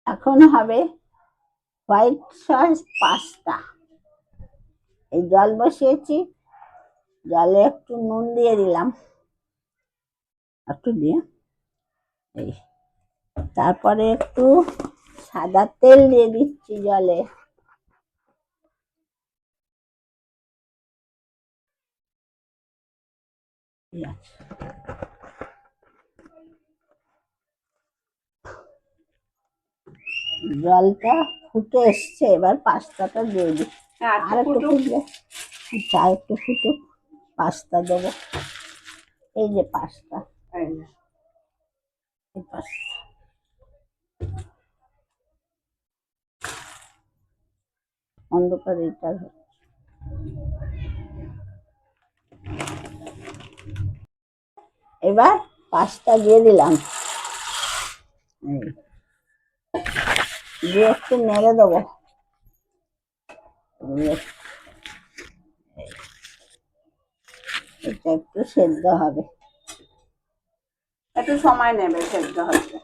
এখন হবে white sauce pasta. এই জল বসিয়েছি, জলে একটু নুন দিয়ে দিলাম, একটু দিয়ে এই, তারপরে একটু সাদা তেল দিয়ে দিচ্ছি জলে। জলটা ফুটে এসছে, এবার পাস্তাটা দিয়ে দিই। আর একটু ফুটবে, আচ্ছা আর একটু ফুটুক, পাস্তা দেবো। এই যে পাস্তা, এই পাস্তা অন্ধকার এটা। এবার পাস্তা দিয়ে দিলাম, দিয়ে একটু নেড়ে দেবো। এটা একটু সেদ্ধ হবে, একটু সময় নেবে সেদ্ধ হতে,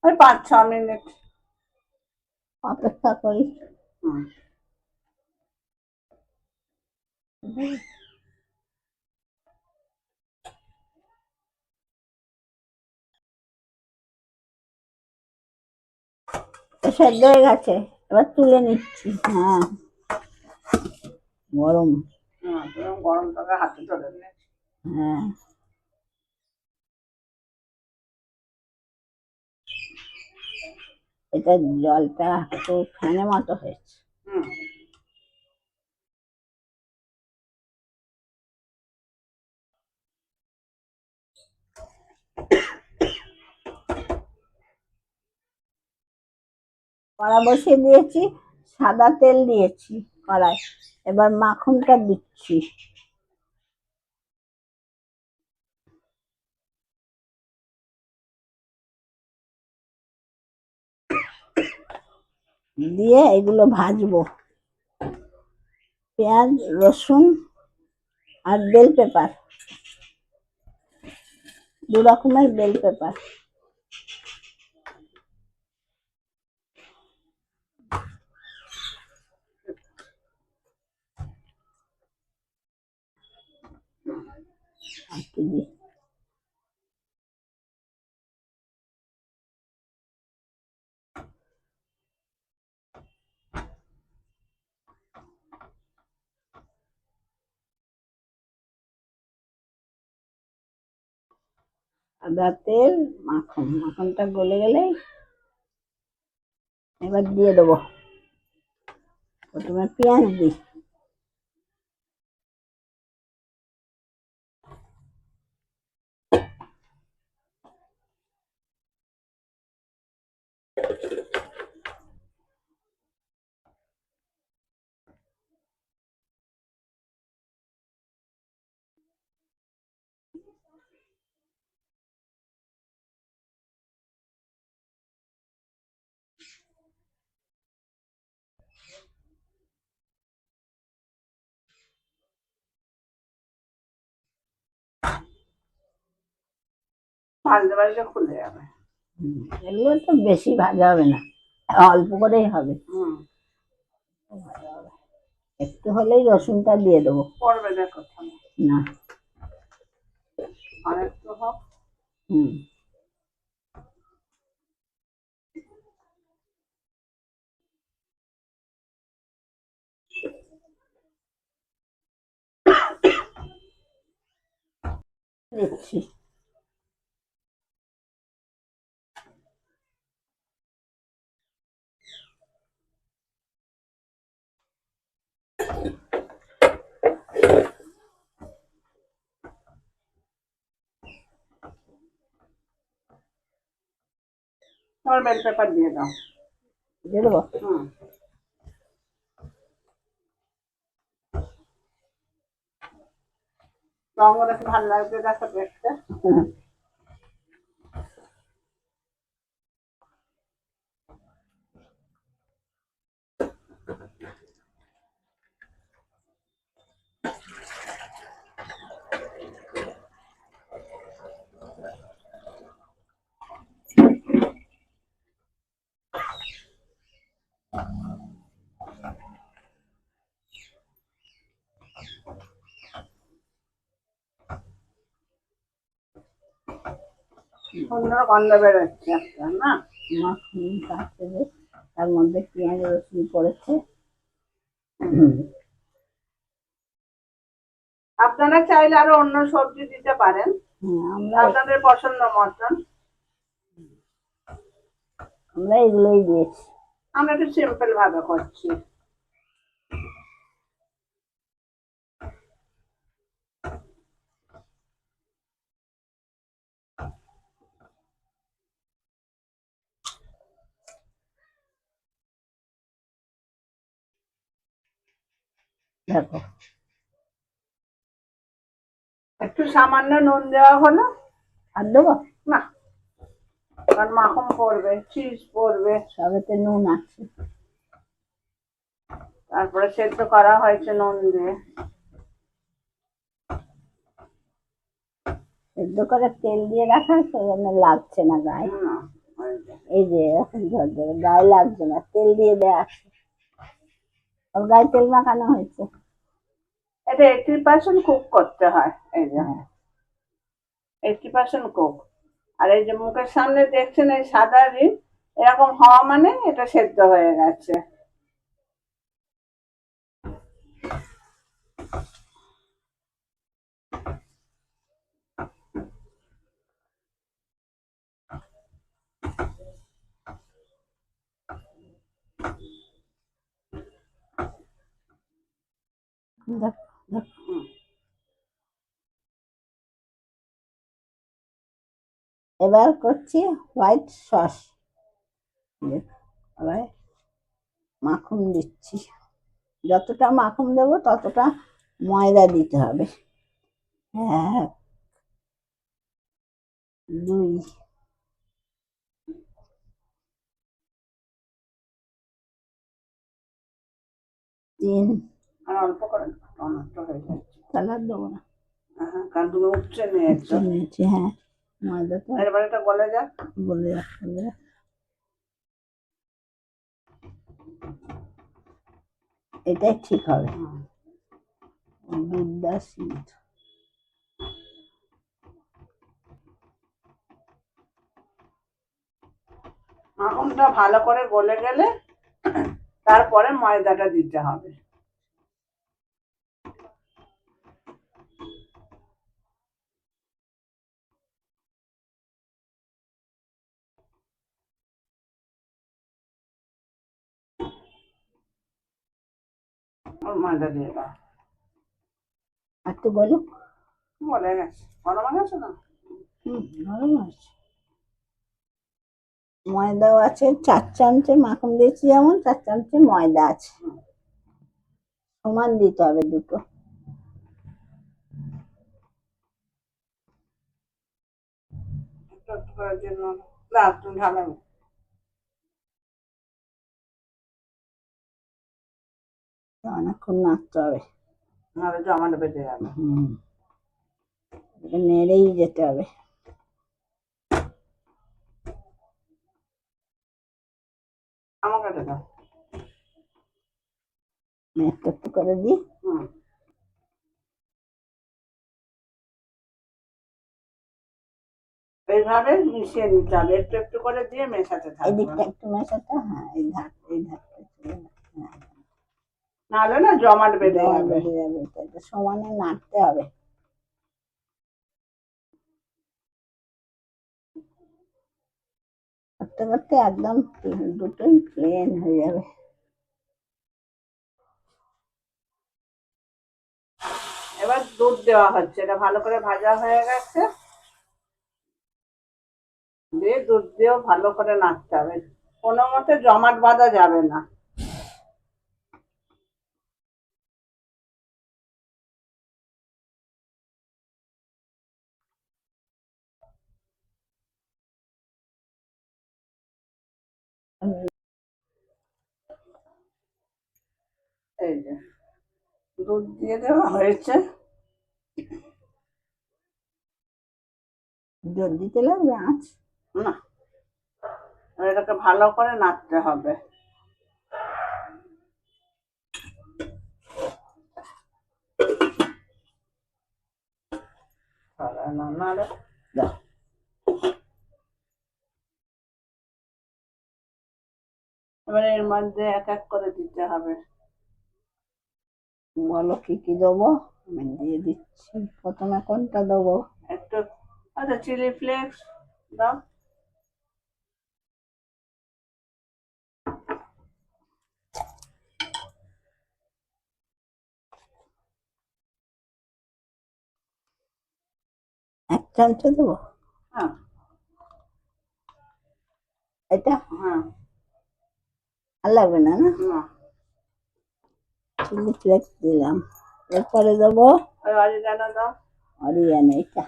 ওই 5-6 মিনিট অপেক্ষা করি। সেদ্ধ হয়ে গেছে, এবার তুলে নিচ্ছি। হ্যাঁ গরম, গরমটাকে হাতে ধরে নিচ্ছি। হ্যাঁ এটা জলটা একটু ফেনে মতো হয়েছে। কড়া বসিয়ে দিয়েছি, সাদা তেল দিয়েছি কড়াই, এবার মাখনটা দিচ্ছি। দিয়ে এগুলো ভাজবো, পেঁয়াজ রসুন আর বেল পেপার, 2 রকমের বেল পেপার। আদা তেল, মাখনটা গলে গেলে এবার দিয়ে দেবো, প্রথমে পেঁয়াজ দিই, ভাজতে ভাজতে খুলে যাবে। এগুলো তো বেশি ভাজা হবে না, অল্প করেই হবে। একটু হলেই রসুনটা দিয়ে দেবো, পড়বে দেখো না আরেকটু হোক। দিচ্ছি, বেল পেপার দিয়ে দাও, দিয়ে দেবো। রঙটা ভালো লাগবে দেখো দেখতে। সুন্দর গন্ধ বেরোচ্ছে একটা না। মাখন কাটতে যে তার মধ্যে পেঁয়াজ রসুন পড়েছে। আপনারা চাইলে আরো অন্য সবজি দিতে পারেন, আমরা আপনাদের পছন্দ মতন। আমরা এগুলোই দিয়েছি। আমরা একটু সিম্পল ভাবে করছি। দেখো একটু সামান্য নুন দেওয়া হলো। আর দেবো না, কারণ মাখন পড়বে, চিজ পড়বে, সবেতে নুন আছে। তারপরে সেদ্ধ করা হয়েছে নুন দিয়ে। সেদ্ধ করে তেল দিয়ে রাখা, সেজন্য লাগছে না গায়ে। এই যে এখন ঝরঝরে গায়ে লাগছে না, তেল দিয়ে দেওয়া আছে। ওর গায়ে তেল মাখানো হয়েছে। এটা 80% কুক করতে হয়। এই যে 80% কুক। আর এই যে মুখের সামনে দেখছেন এই সাদা রিং, এরকম হওয়া মানে এটা সেদ্ধ হয়ে গেছে। এবার করছি হোয়াইট সস। এবার মাখন দিচ্ছি। যতটা মাখন দেবো ততটা ময়দা দিতে হবে। 1 2 3। আর অল্প করে নষ্ট হয়ে যাচ্ছে, তাহলে আর দেবো না। কারণ তুমি উঠছে নিয়েছো। নিয়েছি, হ্যাঁ। ময়দা তো এবার এটা গলে যাক। বলে রাখ, বলে রাখ। এটাই ঠিক হবে। দুধটা সিদ্ধ। মাখনটা ভালো করে গলে গেলে তারপরে ময়দাটা দিতে হবে। ময়দা দিয়ে দাও। একটু বলুক। বলে গেছে, গরম গেছে না। নরম আছে। ময়দাও আছে, 4 চামচে মাখন দিয়েছি যেমন 4 চামচে ময়দা আছে। সমান দিতে হবে দুটো। একটু করার জন্য না তুমি ঢালাবে। অনেকক্ষণ নাড়তে হবে, নাহলে জমাট বেঁধে যাবে। নেড়েই যেতে হবে। আমাকে এটা দাও। একটু একটু করে দিই। এইভাবে মিশিয়ে নিতে হবে, একটু একটু করে দিয়ে মেশাতে এই থাকবে। দিকটা একটু মেশাতে, হ্যাঁ। এই ধারটা নাহলে না জমাট বেঁধে জমাট যাবে। বেঁধে যাবে। এটা সমানে নাড়তে হবে। করতে করতে একদম দুটোই প্লেন হয়ে যাবে। এবার দুধ দেওয়া হচ্ছে, এটা ভালো করে ভাজা হয়ে গেছে। দিয়ে দুধ দিয়েও ভালো করে নাড়তে হবে, কোনো মতে জমাট বাঁধা যাবে না। এই যে দুধ দিয়ে দেওয়া হয়েছে। জল দিতে লাগবে আঁচ? না, এটাকে ভালো করে নাড়তে হবে। না না রে। দাও। এবার এর মধ্যে এক এক করে দিতে হবে। বলো কি কি দেবো, আমি দিয়ে দিচ্ছি। প্রথমে কোনটা দেবো? একটু আচ্ছা চিলি ফ্লেক্স দাও। এক চামচে দেবো। হ্যাঁ এটা হ্যাঁ। আর লাগবে না, না? না চিলি ফ্লেক্স দিলাম। এরপরে দেবো ওই অরিগানো দাও। অরিগানো। এটা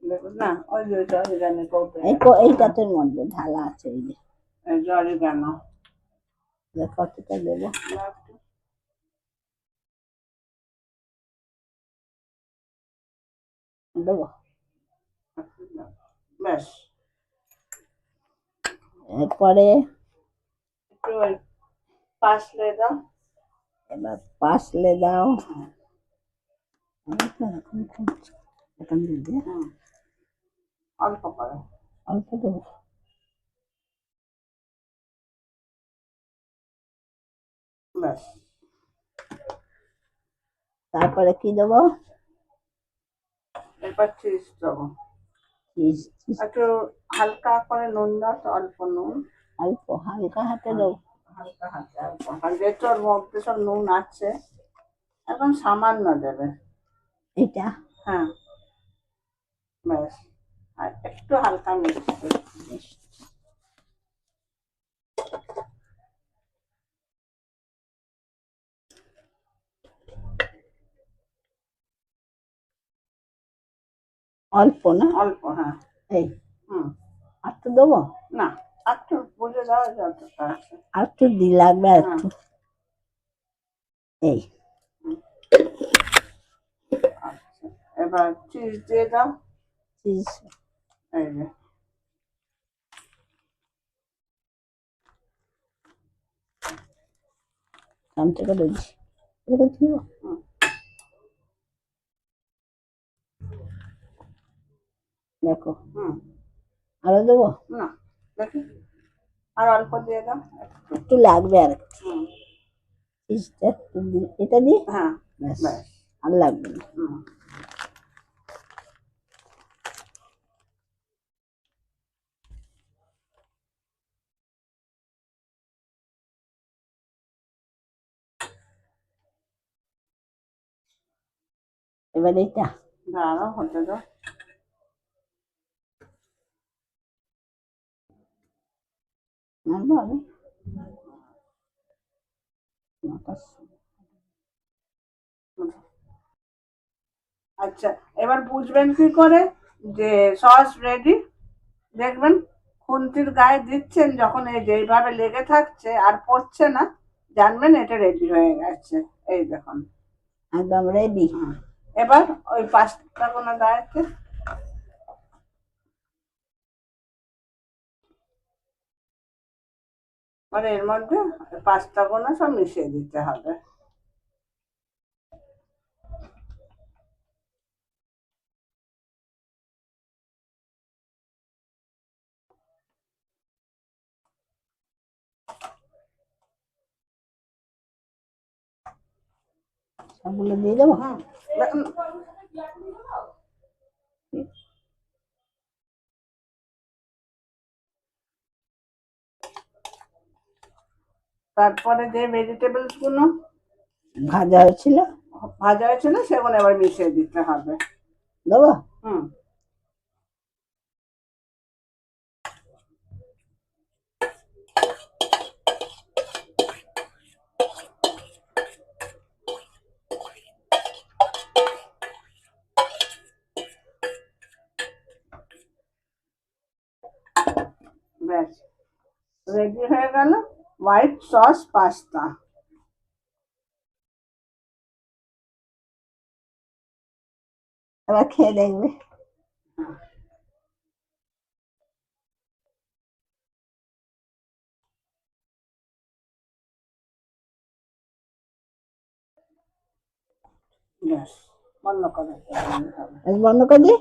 দেখুন না, ওই যে ওইটা অরিগানো কৌটো। এইটাতের মধ্যে ঢালা আছে, এই যে। এই যে অরিগানো কতটা দেবো? দেবো। ব্যাস। এরপরে একটু ওই পাসলে দাও। এবার পাসলে দাও। এখন দিদি অল্প করে। অল্প দেবো। ব্যাস। তারপরে কি দেবো? এরপর চিজ দেবো। চিজ। একটু হালকা করে নুন দাও তো, অল্প নুন। অল্প হালকা হাতে দেবো। হালকা হাতে অল্প, কারণ যেহেতু ওর মধ্যে সব নুন আছে, এখন সামান্য দেবে। এটা হ্যাঁ ব্যাস। আর একটু হালকা মিষ্টি। অল্প না? অল্প হ্যাঁ। এই হুম। আর একটু দেবো? না আর একটু বুঝে দেওয়া যতটা আছে। আর একটু লাগবে আর হ্যাঁ। একটু। এই আচ্ছা এবার চিজ দিয়ে দাও। চিজ এই যে চামচে করে দিচ্ছি। এটা দিব। হুম। দেখো হুম। আরো দেবো? না দেখি, আর অল্প দিয়ে দাও। একটু লাগবে আর একটু। হুম। চিজটা একটু এটা দিই। হ্যাঁ ব্যাস, ব্যাস। আর লাগবে না। হুম। এবার এটা দাঁড়াও হতে দাও। নাড়বো আমি। আচ্ছা এবার বুঝবেন কি করে যে সস রেডি? দেখবেন খুন্তির গায়ে দিচ্ছেন যখন, এই যে এইভাবে লেগে থাকছে আর পড়ছে না, জানবেন এটা রেডি হয়ে গেছে। এই দেখুন একদম রেডি। এবার ওই পাঁচটা কোনো গায়েতে মানে এর মধ্যে পাঁচটা গোনা সব মিশিয়ে দিতে হবে। সবগুলো দিয়ে দেবো। হুম। দেখুন, তারপরে যে ভেজিটেবলস গুলো ভাজা হয়েছিল ভাজা হয়েছিল সেগুলো এবার মিশিয়ে দিতে হবে। দেবো। হুম। ব্যাস রেডি হয়ে গেল হোয়াইট সস পাস্তা। এবার খেয়ে দেখবে। ব্যাস বন্ধ করে বন্ধ করে দিই।